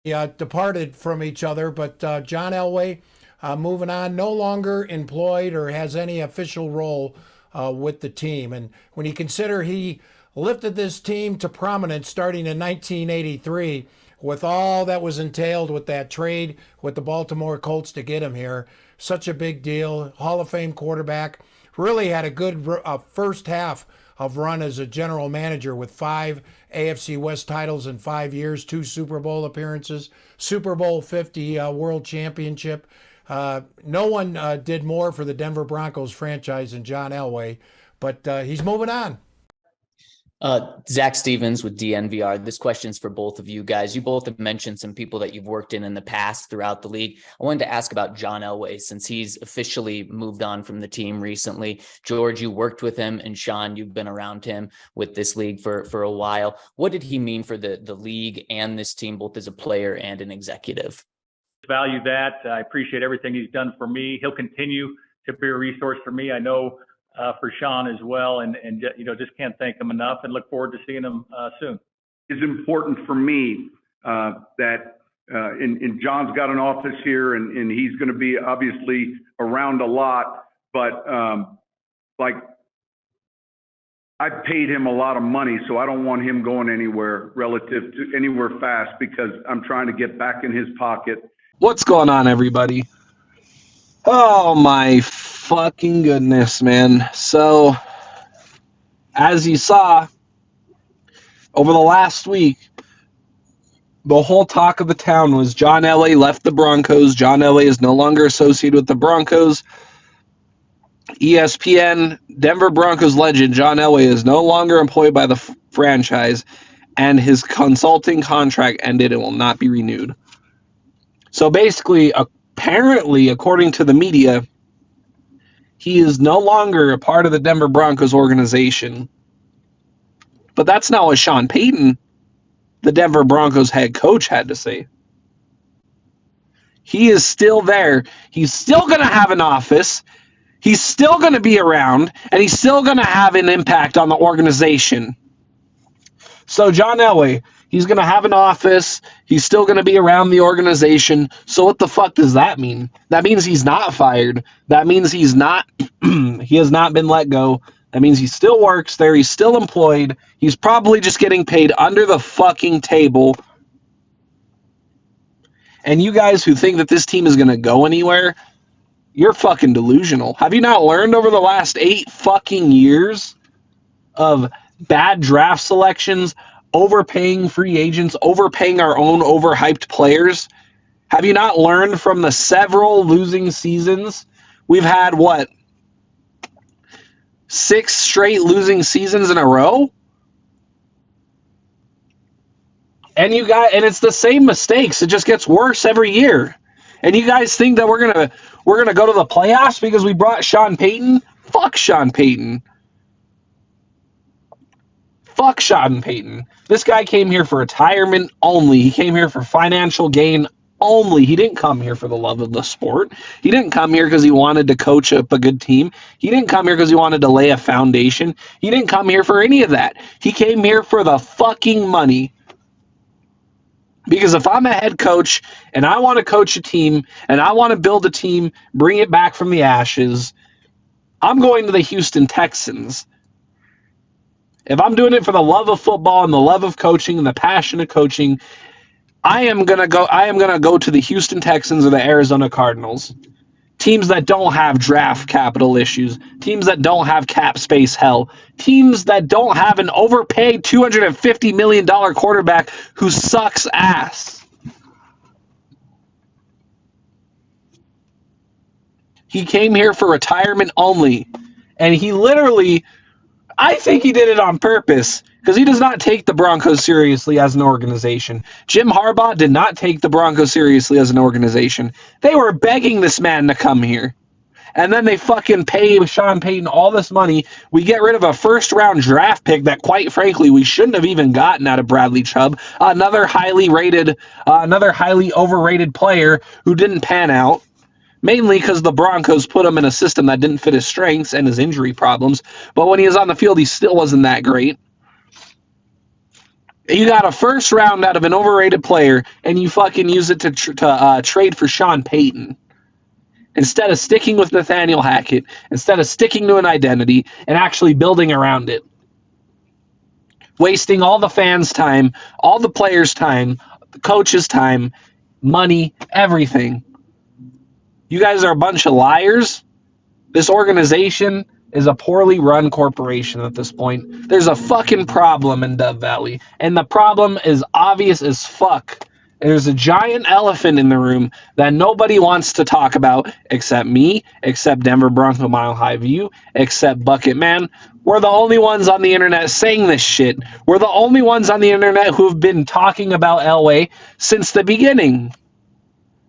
departed from each other, but John Elway moving on, no longer employed or has any official role with the team. And when you consider he lifted this team to prominence starting in 1983 with all that was entailed with that trade with the Baltimore Colts to get him here, such a big deal. Hall of Fame quarterback. Really had a good first half of run as a general manager with 5 AFC West titles in 5 years, 2 Super Bowl appearances, Super Bowl 50 World Championship. No one did more for the Denver Broncos franchise than John Elway, but he's moving on. Zach Stevens with DNVR. This question's for both of you guys. You both have mentioned some people that you've worked in the past throughout the league. I wanted to ask about John Elway since he's officially moved on from the team recently. George, you worked with him, and Sean, you've been around him with this league for a while. What did he mean for the league and this team, both as a player and an executive? Value that. I appreciate everything he's done for me. He'll continue to be a resource for me. I know for Sean as well, and just can't thank him enough, and look forward to seeing him soon. It's important for me that John's got an office here, and he's going to be obviously around a lot, but like I've paid him a lot of money, so I don't want him going anywhere relative to anywhere fast because I'm trying to get back in his pocket. What's going on, everybody? Oh my fucking goodness, man. So, as you saw, over the last week, the whole talk of the town was John Elway left the Broncos. John Elway is no longer associated with the Broncos. ESPN, Denver Broncos legend John Elway is no longer employed by the franchise, and his consulting contract ended and will not be renewed. So basically, apparently, according to the media, he is no longer a part of the Denver Broncos organization. But that's not what Sean Payton, the Denver Broncos head coach, had to say. He is still there. He's still going to have an office. He's still going to be around, and he's still going to have an impact on the organization. So John Elway, he's going to have an office. He's still going to be around the organization. So what the fuck does that mean? That means he's not fired. That means he's not, he has not been let go. That means he still works there. He's still employed. He's probably just getting paid under the fucking table. And you guys who think that this team is going to go anywhere, you're fucking delusional. Have you not learned over the last 8 fucking years of bad draft selections, overpaying free agents, overpaying our own overhyped players? Have you not learned from the several losing seasons? We've had, 6 straight losing seasons in a row? And it's the same mistakes. It just gets worse every year. And you guys think that we're gonna go to the playoffs because we brought Sean Payton? Fuck Sean Payton. Fuck Sean Payton. This guy came here for retirement only. He came here for financial gain only. He didn't come here for the love of the sport. He didn't come here because he wanted to coach up a good team. He didn't come here because he wanted to lay a foundation. He didn't come here for any of that. He came here for the fucking money. Because if I'm a head coach and I want to coach a team and I want to build a team, bring it back from the ashes, I'm going to the Houston Texans. If I'm doing it for the love of football and the love of coaching and the passion of coaching, I am gonna go to the Houston Texans or the Arizona Cardinals. Teams that don't have draft capital issues, teams that don't have cap space hell, teams that don't have an overpaid $250 million quarterback who sucks ass. He came here for retirement only, and he literally, I think he did it on purpose because he does not take the Broncos seriously as an organization. Jim Harbaugh did not take the Broncos seriously as an organization. They were begging this man to come here. And then they fucking pay Sean Payton all this money. We get rid of a first-round draft pick that, quite frankly, we shouldn't have even gotten out of Bradley Chubb. Another highly overrated player who didn't pan out. Mainly because the Broncos put him in a system that didn't fit his strengths and his injury problems. But when he was on the field, he still wasn't that great. You got a first round out of an overrated player, and you fucking use it to trade for Sean Payton instead of sticking with Nathaniel Hackett, instead of sticking to an identity and actually building around it. Wasting all the fans' time, all the players' time, the coaches' time, money, everything. You guys are a bunch of liars. This organization is a poorly run corporation at this point. There's a fucking problem in Dove Valley, and the problem is obvious as fuck. There's a giant elephant in the room that nobody wants to talk about except me, except Denver Bronco Mile High View, except Bucket Man. We're the only ones on the internet saying this shit. We're the only ones on the internet who've been talking about Elway since the beginning.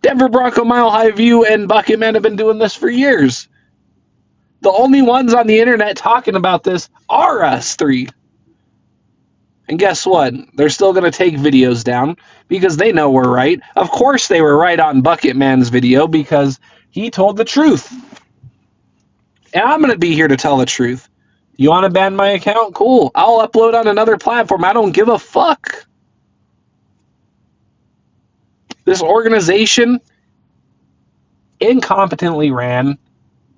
Denver Bronco Mile High View and Bucket Man have been doing this for years. The only ones on the internet talking about this are us three. And guess what? They're still going to take videos down because they know we're right. Of course they were right on Bucket Man's video because he told the truth. And I'm going to be here to tell the truth. You want to ban my account? Cool. I'll upload on another platform. I don't give a fuck. This organization incompetently ran.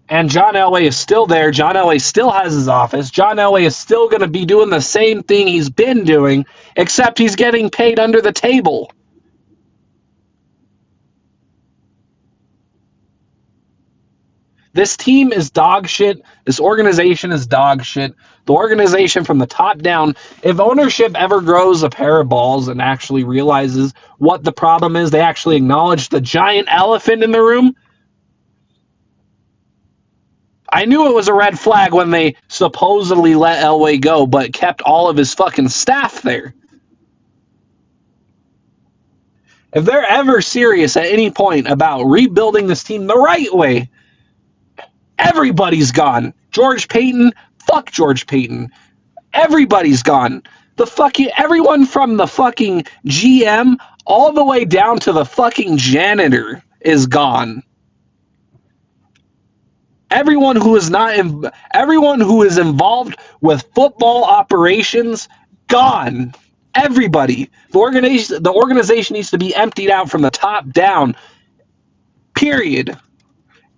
And John Elway is still there. John Elway still has his office. John Elway is still going to be doing the same thing he's been doing, except he's getting paid under the table. This team is dog shit. This organization is dog shit. The organization from the top down, if ownership ever grows a pair of balls and actually realizes what the problem is, they actually acknowledge the giant elephant in the room. I knew it was a red flag when they supposedly let Elway go, but kept all of his fucking staff there. If they're ever serious at any point about rebuilding this team the right way, everybody's gone. George Payton, fuck George Payton. Everybody's gone. Everyone from the fucking GM all the way down to the fucking janitor is gone. Everyone who is involved with football operations, gone. Everybody. The organization needs to be emptied out from the top down. Period.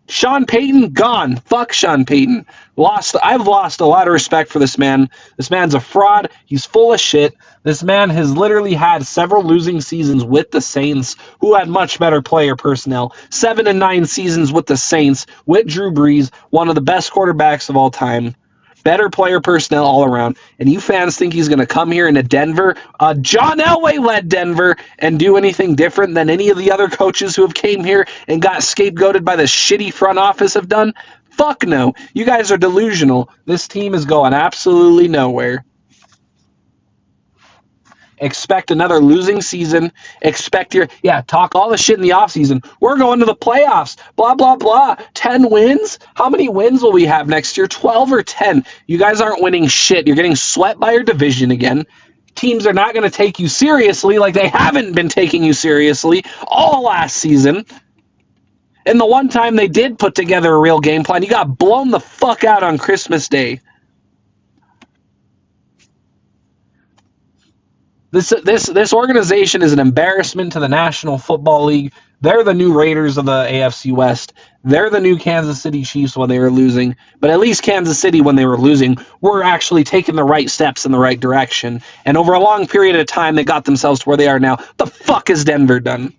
Sean Payton, gone. Fuck Sean Payton. I've lost a lot of respect for this man. This man's a fraud. He's full of shit. This man has literally had several losing seasons with the Saints, who had much better player personnel. 7 and 9 seasons with the Saints, with Drew Brees, one of the best quarterbacks of all time. Better player personnel all around. And you fans think he's going to come here into Denver, John Elway-led Denver, and do anything different than any of the other coaches who have came here and got scapegoated by the shitty front office have done? Fuck no. You guys are delusional. This team is going absolutely nowhere. Expect another losing season. Talk all the shit in the offseason. We're going to the playoffs. Blah, blah, blah. 10 wins? How many wins will we have next year? 12 or 10? You guys aren't winning shit. You're getting swept by your division again. Teams are not going to take you seriously like they haven't been taking you seriously all last season. And the one time they did put together a real game plan, you got blown the fuck out on Christmas Day. This organization is an embarrassment to the National Football League. They're the new Raiders of the AFC West. They're the new Kansas City Chiefs when they were losing. But at least Kansas City, when they were losing, were actually taking the right steps in the right direction. And over a long period of time, they got themselves to where they are now. The fuck has Denver done?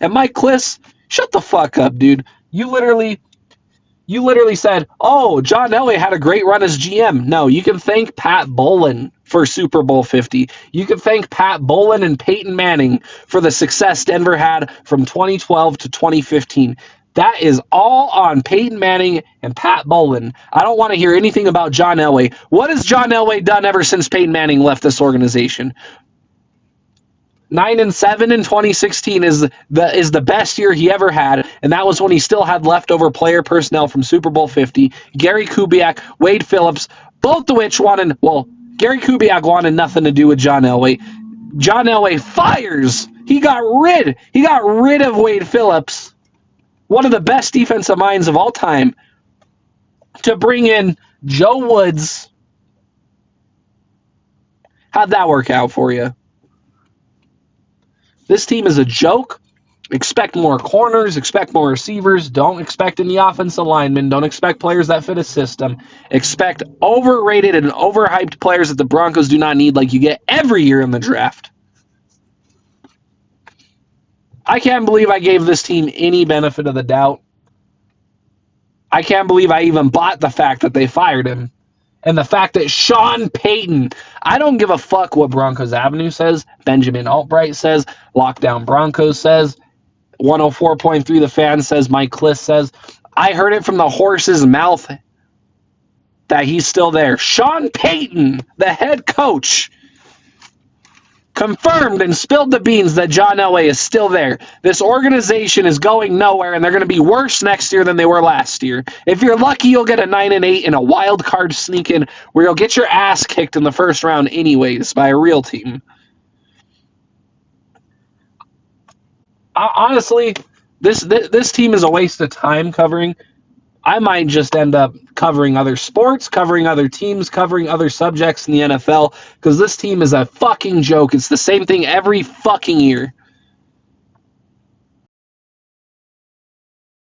And Mike Kliss, shut the fuck up, dude. You literally said, oh, John Elway had a great run as GM. No, you can thank Pat Bowlen for Super Bowl 50. You can thank Pat Bowlen and Peyton Manning for the success Denver had from 2012 to 2015. That is all on Peyton Manning and Pat Bowlen. I don't want to hear anything about John Elway. What has John Elway done ever since Peyton Manning left this organization? 9-7 in 2016 is the best year he ever had, and that was when he still had leftover player personnel from Super Bowl 50. Gary Kubiak, Wade Phillips, both of which wanted, well, Gary Kubiak wanted nothing to do with John Elway. John Elway fires. He got rid of Wade Phillips, one of the best defensive minds of all time, to bring in Joe Woods How'd that work out for you? This team is a joke. Expect more corners, expect more receivers. Don't expect any offensive linemen. Don't expect players that fit a system. Expect overrated and overhyped players that the Broncos do not need, like you get every year in the draft. I can't believe I gave this team any benefit of the doubt. I can't believe I even bought the fact that they fired him. And the fact that Sean Payton, I don't give a fuck what Broncos Avenue says, Benjamin Albright says, Lockdown Broncos says, 104.3 The Fan says, Mike Kliss says. I heard it from the horse's mouth that he's still there. Sean Payton, the head coach, confirmed and spilled the beans that John Elway is still there. This organization is going nowhere, and they're going to be worse next year than they were last year. If you're lucky, you'll get a 9-8 in a wild card sneak in where you'll get your ass kicked in the first round anyways by a real team. Honestly, this team is a waste of time covering. I might just end up covering other sports, covering other teams, covering other subjects in the NFL, because this team is a fucking joke. It's the same thing every fucking year.